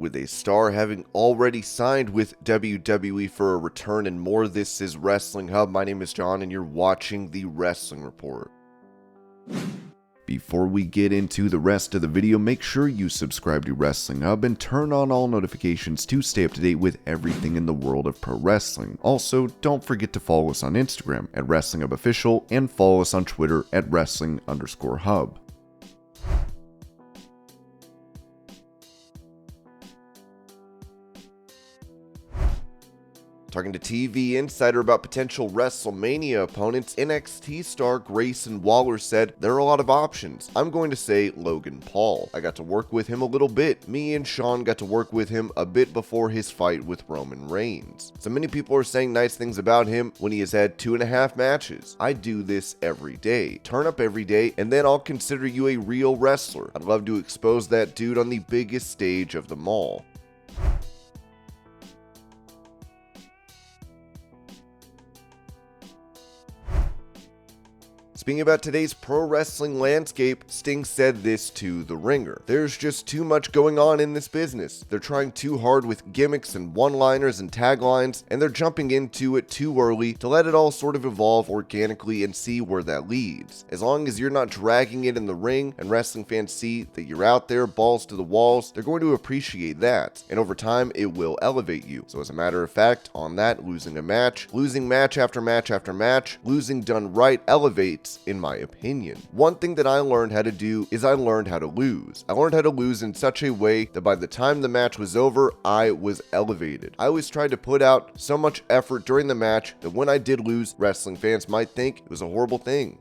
With a star having already signed with WWE for a return and more, this is Wrestling Hub. My name is John and you're watching the Wrestling Report. Before we get into the rest of the video, make sure you subscribe to Wrestling Hub and turn on all notifications to stay up to date with everything in the world of pro wrestling. Also, don't forget to follow us on Instagram at Wrestling Hub Official and follow us on Twitter at Wrestling_Hub. Talking to TV Insider about potential WrestleMania opponents, NXT star Grayson Waller said, "There are a lot of options. I'm going to say Logan Paul. I got to work with him a little bit. Me and Sean got to work with him a bit before his fight with Roman Reigns. So many people are saying nice things about him when he has had 2.5 matches. I do this every day. Turn up every day and then I'll consider you a real wrestler. I'd love to expose that dude on the biggest stage of them all." Speaking about today's pro wrestling landscape, Sting said this to The Ringer. "There's just too much going on in this business. They're trying too hard with gimmicks and one-liners and taglines, and they're jumping into it too early to let it all sort of evolve organically and see where that leads. As long as you're not dragging it in the ring and wrestling fans see that you're out there balls to the walls, they're going to appreciate that. And over time, it will elevate you. So as a matter of fact, on that, losing match after match after match, losing done right elevates, in my opinion. One thing that I learned how to do is I learned how to lose. I learned how to lose in such a way that by the time the match was over, I was elevated. I always tried to put out so much effort during the match that when I did lose, wrestling fans might think it was a horrible thing."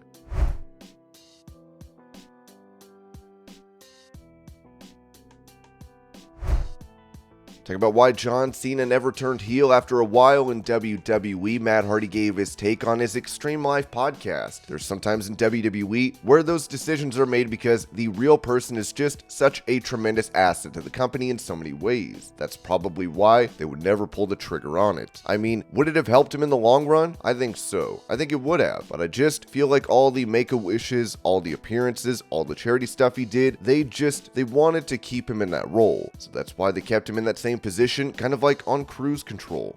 Talking about why John Cena never turned heel after a while in WWE, Matt Hardy gave his take on his Extreme Life podcast. There's sometimes in WWE where those decisions are made because the real person is just such a tremendous asset to the company in so many ways. That's probably why they would never pull the trigger on it. I mean, would it have helped him in the long run? I think so. I think it would have, but I just feel like all the Make-A-Wishes, all the appearances, all the charity stuff he did, they wanted to keep him in that role. So that's why they kept him in that same position, kind of like on cruise control.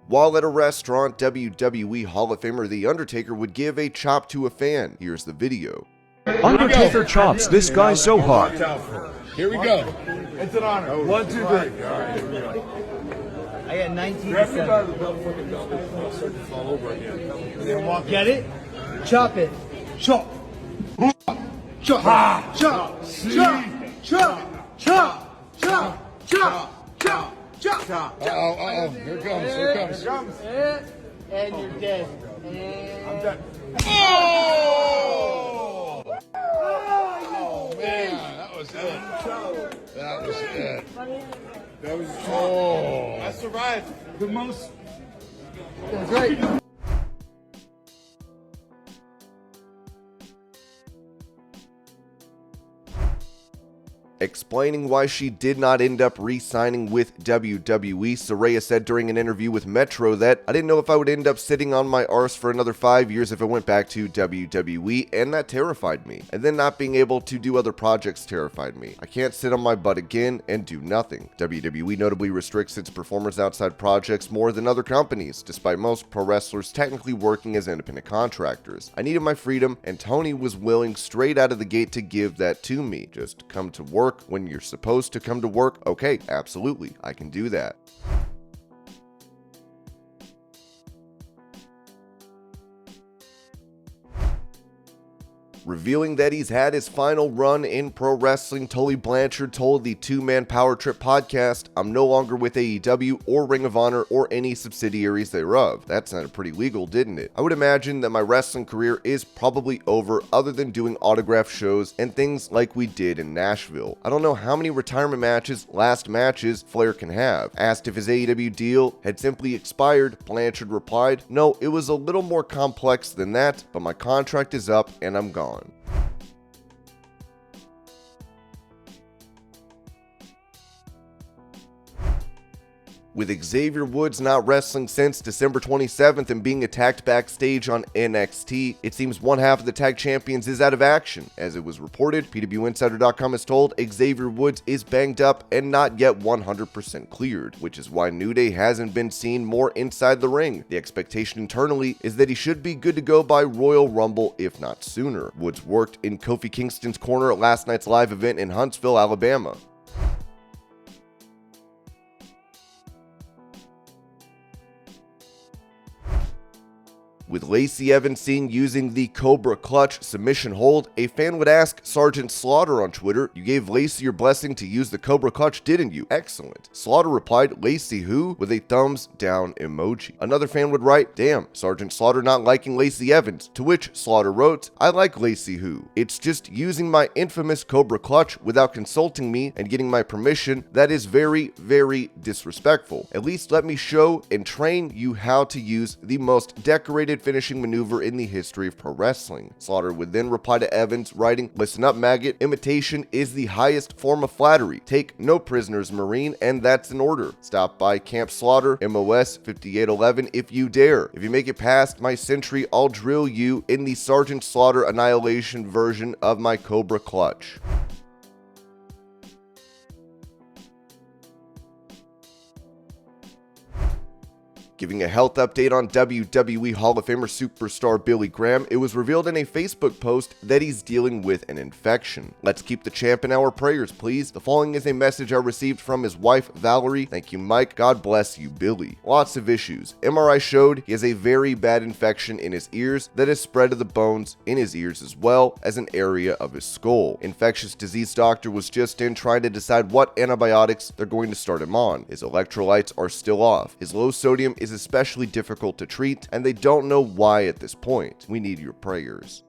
While at a restaurant, WWE Hall of Famer The Undertaker would give a chop to a fan. Here's the video. Undertaker chops this guy so hard. Here we go. It's an honor. 1, 2, 3. All right, here we go. I got 19 to 7. Get it? Chop it. Chop. Chop. Chop. Chop. Chop. Chop. Chop. Chop. Chop. Uh-oh. Here it comes. Here it comes. And you're dead. I'm dead. Oh! Oh, man. That was it. That was it. That was oh. I survived. The most. That's right. Explaining why she did not end up re-signing with WWE, Saraya said during an interview with Metro that, "I didn't know if I would end up sitting on my arse for another 5 years if I went back to WWE, and that terrified me. And then not being able to do other projects terrified me. I can't sit on my butt again and do nothing." WWE notably restricts its performers outside projects more than other companies, despite most pro wrestlers technically working as independent contractors. "I needed my freedom, and Tony was willing straight out of the gate to give that to me. Just come to work when you're supposed to come to work. Okay, absolutely, I can do that." Revealing that he's had his final run in pro wrestling, Tully Blanchard told the Two-Man Power Trip podcast, "I'm no longer with AEW or Ring of Honor or any subsidiaries thereof." That sounded pretty legal, didn't it? I would imagine that my wrestling career is probably over other than doing autograph shows and things like we did in Nashville. I don't know how many retirement matches, last matches, Flair can have. Asked if his AEW deal had simply expired, Blanchard replied, "No, it was a little more complex than that, but my contract is up and I'm gone." With Xavier Woods not wrestling since December 27th and being attacked backstage on NXT, it seems one half of the tag champions is out of action. As it was reported, PWInsider.com has told Xavier Woods is banged up and not yet 100% cleared, which is why New Day hasn't been seen more inside the ring. The expectation internally is that he should be good to go by Royal Rumble, if not sooner. Woods worked in Kofi Kingston's corner at last night's live event in Huntsville, Alabama. With Lacey Evans seen using the Cobra Clutch submission hold, a fan would ask Sergeant Slaughter on Twitter, "You gave Lacey your blessing to use the Cobra Clutch, didn't you? Excellent." Slaughter replied, "Lacey who?" with a thumbs down emoji. Another fan would write, "Damn, Sergeant Slaughter not liking Lacey Evans," to which Slaughter wrote, "I like Lacey who. It's just using my infamous Cobra Clutch without consulting me and getting my permission. That is very, very disrespectful. At least let me show and train you how to use the most decorated finishing maneuver in the history of pro wrestling." Slaughter would then reply to Evans, writing, "Listen up, maggot. Imitation is the highest form of flattery. Take no prisoners, Marine, and that's an order. Stop by Camp Slaughter, MOS 5811 if you dare. If you make it past my sentry, I'll drill you in the Sergeant Slaughter annihilation version of my Cobra Clutch." Giving a health update on WWE Hall of Famer superstar Billy Graham, it was revealed in a Facebook post that he's dealing with an infection. "Let's keep the champ in our prayers, please. The following is a message I received from his wife, Valerie. Thank you, Mike. God bless you, Billy. Lots of issues. MRI showed he has a very bad infection in his ears that has spread to the bones in his ears as well as an area of his skull. Infectious disease doctor was just in trying to decide what antibiotics they're going to start him on. His electrolytes are still off. His low sodium is especially difficult to treat, and they don't know why at this point. We need your prayers."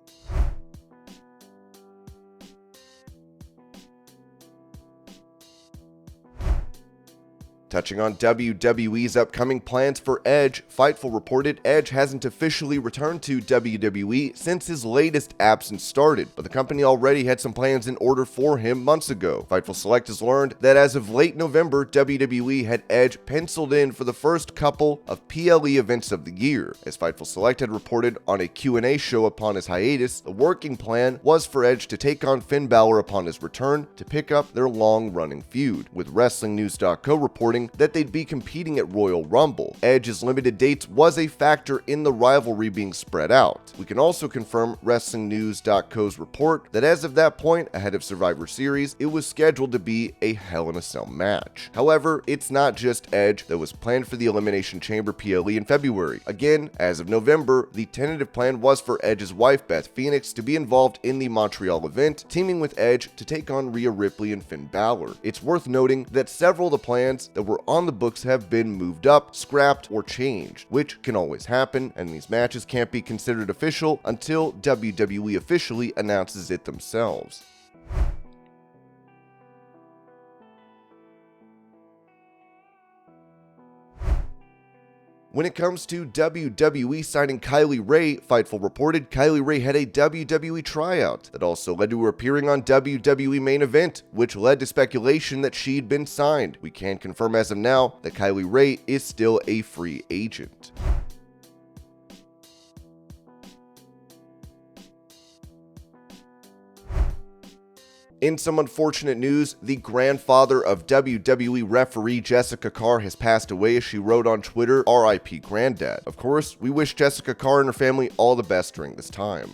Touching on WWE's upcoming plans for Edge, Fightful reported Edge hasn't officially returned to WWE since his latest absence started, but the company already had some plans in order for him months ago. Fightful Select has learned that as of late November, WWE had Edge penciled in for the first couple of PLE events of the year. As Fightful Select had reported on a Q&A show upon his hiatus, the working plan was for Edge to take on Finn Balor upon his return to pick up their long-running feud, with WrestlingNews.co reporting that they'd be competing at Royal Rumble. Edge's limited dates was a factor in the rivalry being spread out. We can also confirm WrestlingNews.co's report that as of that point, ahead of Survivor Series, it was scheduled to be a Hell in a Cell match. However, it's not just Edge that was planned for the Elimination Chamber PLE in February. Again, as of November, the tentative plan was for Edge's wife, Beth Phoenix, to be involved in the Montreal event, teaming with Edge to take on Rhea Ripley and Finn Balor. It's worth noting that several of the plans that were on the books have been moved up, scrapped, or changed, which can always happen, and these matches can't be considered official until WWE officially announces it themselves. When it comes to WWE signing Kylie Rae, Fightful reported Kylie Rae had a WWE tryout that also led to her appearing on WWE Main Event, which led to speculation that she'd been signed. We can confirm as of now that Kylie Rae is still a free agent. In some unfortunate news, the grandfather of WWE referee Jessika Carr has passed away, as she wrote on Twitter, "RIP Granddad." Of course, we wish Jessika Carr and her family all the best during this time.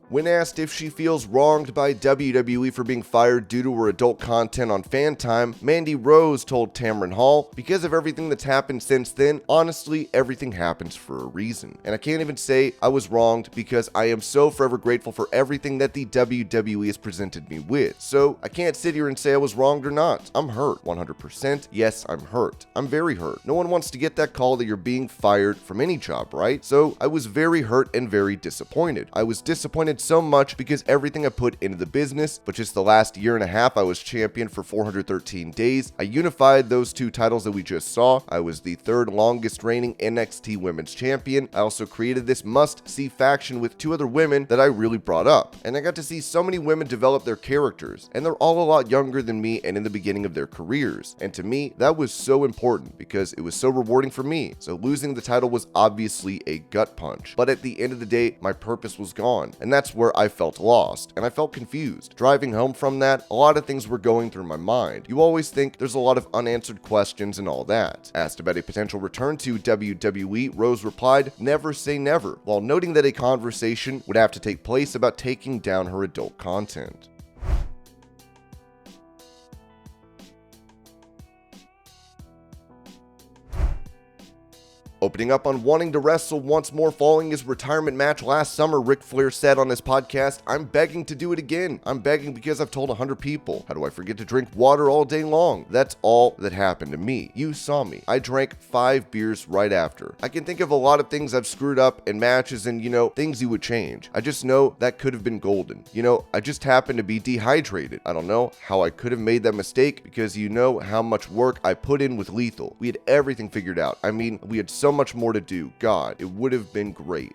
When asked if she feels wronged by WWE for being fired due to her adult content on Fan Time, Mandy Rose told Tamron Hall, "Because of everything that's happened since then, honestly, everything happens for a reason. And I can't even say I was wronged because I am so forever grateful for everything that the WWE has presented me with. So I can't sit here and say I was wronged or not. I'm hurt, 100%. Yes, I'm hurt. I'm very hurt. No one wants to get that call that you're being fired from any job, right? So I was very hurt and very disappointed. I was disappointed so much because everything I put into the business, but just the last year and a half I was champion for 413 days. I unified those two titles that we just saw. I was the third longest reigning NXT Women's Champion. I also created this must-see faction with two other women that I really brought up, and I got to see so many women develop their characters, and they're all a lot younger than me and in the beginning of their careers, and to me that was so important because it was so rewarding for me. So losing the title was obviously a gut punch, but at the end of the day my purpose was gone, and that's where I felt lost and I felt confused. Driving home from that, a lot of things were going through my mind. You always think there's a lot of unanswered questions and all that. Asked about a potential return to WWE, Rose replied, "Never say never," while noting that a conversation would have to take place about taking down her adult content. Opening up on wanting to wrestle once more following his retirement match last summer, Ric Flair said on his podcast, "I'm begging to do it again. I'm begging because I've told 100 people. How do I forget to drink water all day long? That's all that happened to me. You saw me. I drank 5 beers right after. I can think of a lot of things I've screwed up in matches and, things you would change. I just know that could have been golden. I just happened to be dehydrated. I don't know how I could have made that mistake because you know how much work I put in with Lethal. We had everything figured out. I mean, we had so much more to do. God, it would have been great."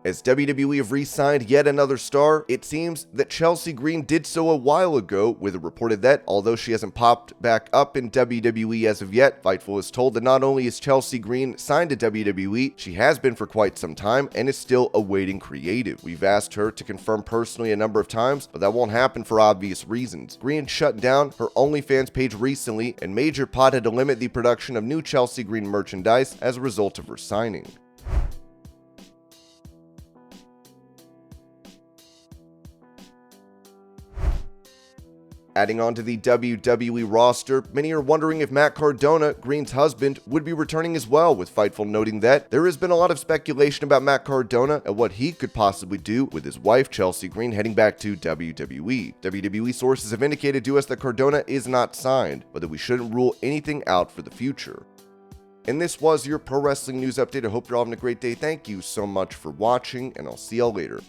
As WWE have re-signed yet another star, it seems that Chelsea Green did so a while ago, with it reported that, although she hasn't popped back up in WWE as of yet, Fightful is told that not only is Chelsea Green signed to WWE, she has been for quite some time and is still awaiting creative. We've asked her to confirm personally a number of times, but that won't happen for obvious reasons. Green shut down her OnlyFans page recently, and Major Pod had to limit the production of new Chelsea Green merchandise as a result of her signing. Adding on to the WWE roster, many are wondering if Matt Cardona, Green's husband, would be returning as well, with Fightful noting that there has been a lot of speculation about Matt Cardona and what he could possibly do with his wife Chelsea Green heading back to WWE. WWE sources have indicated to us that Cardona is not signed, but that we shouldn't rule anything out for the future. And this was your pro wrestling news update. I hope you're all having a great day. Thank you so much for watching, and I'll see y'all later.